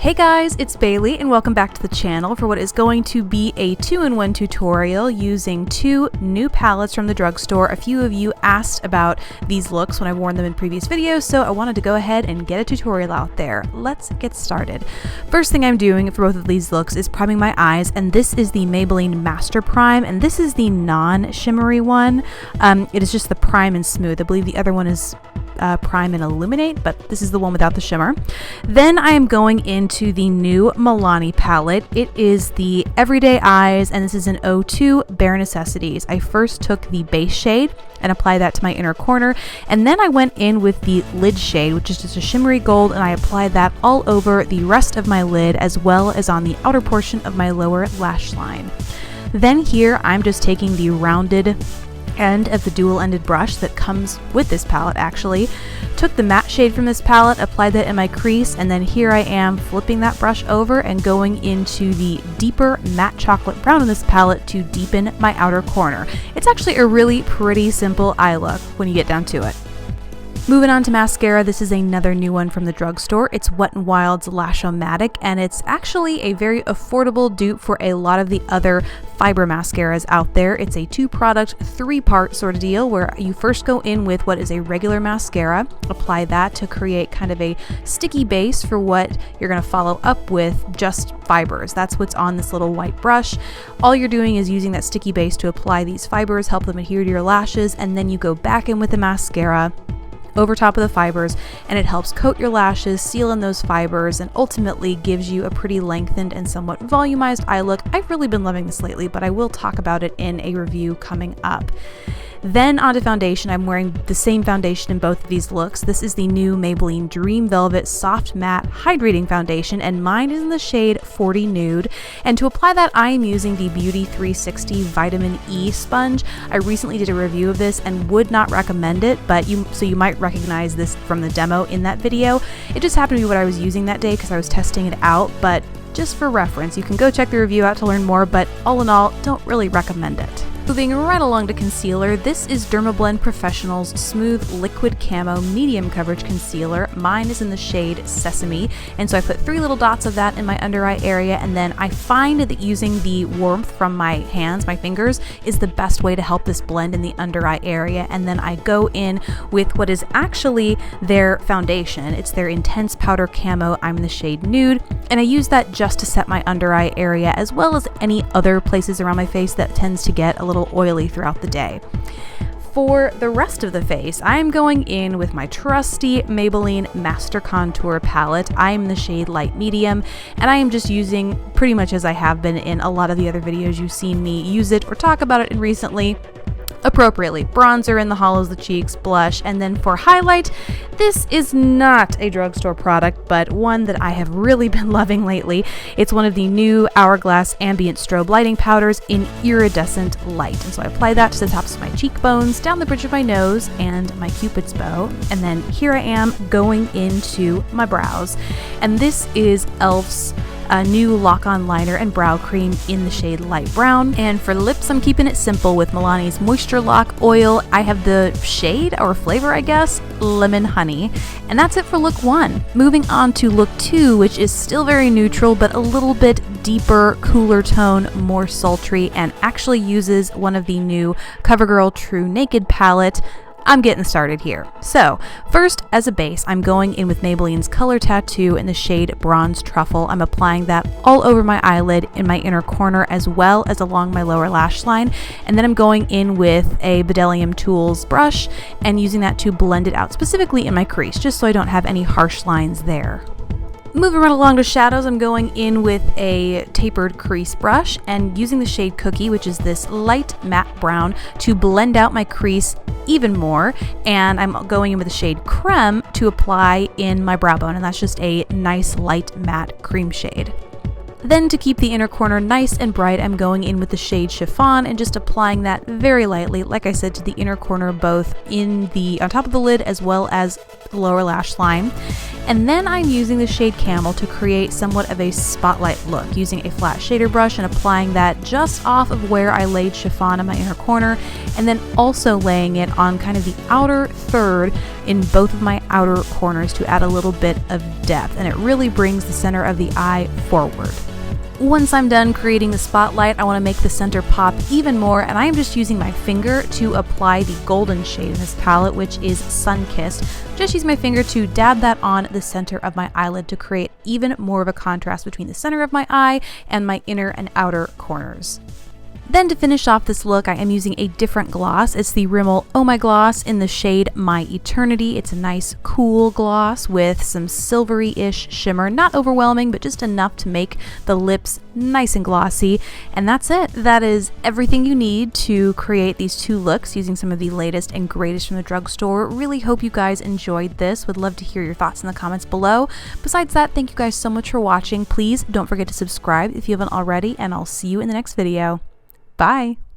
Hey guys, it's Bailey and welcome back to the channel for what is going to be a 2-in-1 tutorial using two new palettes from the drugstore. A few of you asked about these looks when I worn them in previous videos, so I wanted to go ahead and get a tutorial out there. Let's get started. First thing I'm doing for both of these looks is priming my eyes, and this is the Maybelline Master Prime, and this is the non-shimmery one. It is just the Prime and Smooth. I believe the other one is Prime and Illuminate, but this is the one without the shimmer. Then I am going into the new Milani palette. It is the Everyday Eyes, and this is an 02 Bare Necessities. I first took the base shade and applied that to my inner corner, and then I went in with the lid shade, which is just a shimmery gold, and I applied that all over the rest of my lid as well as on the outer portion of my lower lash line. Then here I'm just taking the rounded end of the dual-ended brush that comes with this palette. Actually took the matte shade from this palette, applied that in my crease, and then here I am flipping that brush over and going into the deeper matte chocolate brown in this palette to deepen my outer corner. It's actually a really pretty simple eye look when you get down to it. Moving on to mascara, this is another new one from the drugstore. It's Wet n Wild's Lash-o-Matic, and it's actually a very affordable dupe for a lot of the other fiber mascaras out there. It's a two-product, three-part sort of deal where you first go in with what is a regular mascara, apply that to create kind of a sticky base for what you're going to follow up with just fibers. That's what's on this little white brush. All you're doing is using that sticky base to apply these fibers, help them adhere to your lashes, and then you go back in with the mascara over top of the fibers, and it helps coat your lashes, seal in those fibers, and ultimately gives you a pretty lengthened and somewhat volumized eye look. I've really been loving this lately, but I will talk about it in a review coming up. Then onto foundation. I'm wearing the same foundation in both of these looks. This is the new Maybelline Dream Velvet Soft Matte Hydrating Foundation, and mine is in the shade 40 Nude. And to apply that, I am using the Beauty 360 Vitamin E sponge. I recently did a review of this and would not recommend it, but so you might recognize this from the demo in that video. It just happened to be what I was using that day because I was testing it out, but just for reference, you can go check the review out to learn more, but all in all, don't really recommend it. Moving right along to concealer, this is Dermablend Professional's Smooth Liquid Camo Medium Coverage Concealer. Mine is in the shade Sesame, and so I put 3 little dots of that in my under eye area, and then I find that using the warmth from my hands, my fingers, is the best way to help this blend in the under eye area, and then I go in with what is actually their foundation. It's their Intense Powder Camo. I'm in the shade Nude, and I use that just to set my under eye area as well as any other places around my face that tends to get a little oily throughout the day. For the rest of the face, I'm going in with my trusty Maybelline Master Contour palette. I'm in the shade Light Medium, and I am just using, pretty much as I have been in a lot of the other videos you've seen me use it or talk about it in recently, appropriately. Bronzer in the hollows of the cheeks, blush, and then for highlight, this is not a drugstore product, but one that I have really been loving lately. It's one of the new Hourglass Ambient Strobe Lighting Powders in Iridescent Light. And so I apply that to the tops of my cheekbones, down the bridge of my nose, and my Cupid's bow. And then here I am going into my brows. And this is e.l.f.'s a new lock-on liner and brow cream in the shade Light Brown. And for lips, I'm keeping it simple with Milani's Moisture Lock Oil. I have the shade, or flavor I guess, Lemon Honey. And that's it for look 1. Moving on to look 2, which is still very neutral, but a little bit deeper, cooler tone, more sultry, and actually uses one of the new Covergirl truNaked palette. I'm getting started here. So first, as a base, I'm going in with Maybelline's Color Tattoo in the shade Bronze Truffle. I'm applying that all over my eyelid, in my inner corner, as well as along my lower lash line. And then I'm going in with a Bdellium Tools brush and using that to blend it out, specifically in my crease, just so I don't have any harsh lines there. Moving right along to shadows, I'm going in with a tapered crease brush and using the shade Cookie, which is this light matte brown, to blend out my crease even more, and I'm going in with the shade Creme to apply in my brow bone, and that's just a nice light matte cream shade. Then to keep the inner corner nice and bright, I'm going in with the shade Chiffon and just applying that very lightly, like I said, to the inner corner, both on top of the lid as well as the lower lash line. And then I'm using the shade Camo to create somewhat of a spotlight look, using a flat shader brush and applying that just off of where I laid chiffon in my inner corner, and then also laying it on kind of the outer third in both of my outer corners to add a little bit of depth, and it really brings the center of the eye forward. Once I'm done creating the spotlight, I want to make the center pop even more, and I am just using my finger to apply the golden shade in this palette, which is Sun-Kissed. Just use my finger to dab that on the center of my eyelid to create even more of a contrast between the center of my eye and my inner and outer corners. Then to finish off this look, I am using a different gloss. It's the Rimmel Oh My Gloss in the shade My Eternity. It's a nice cool gloss with some silvery-ish shimmer. Not overwhelming, but just enough to make the lips nice and glossy. And that's it. That is everything you need to create these two looks using some of the latest and greatest from the drugstore. Really hope you guys enjoyed this. Would love to hear your thoughts in the comments below. Besides that, thank you guys so much for watching. Please don't forget to subscribe if you haven't already, and I'll see you in the next video. Bye!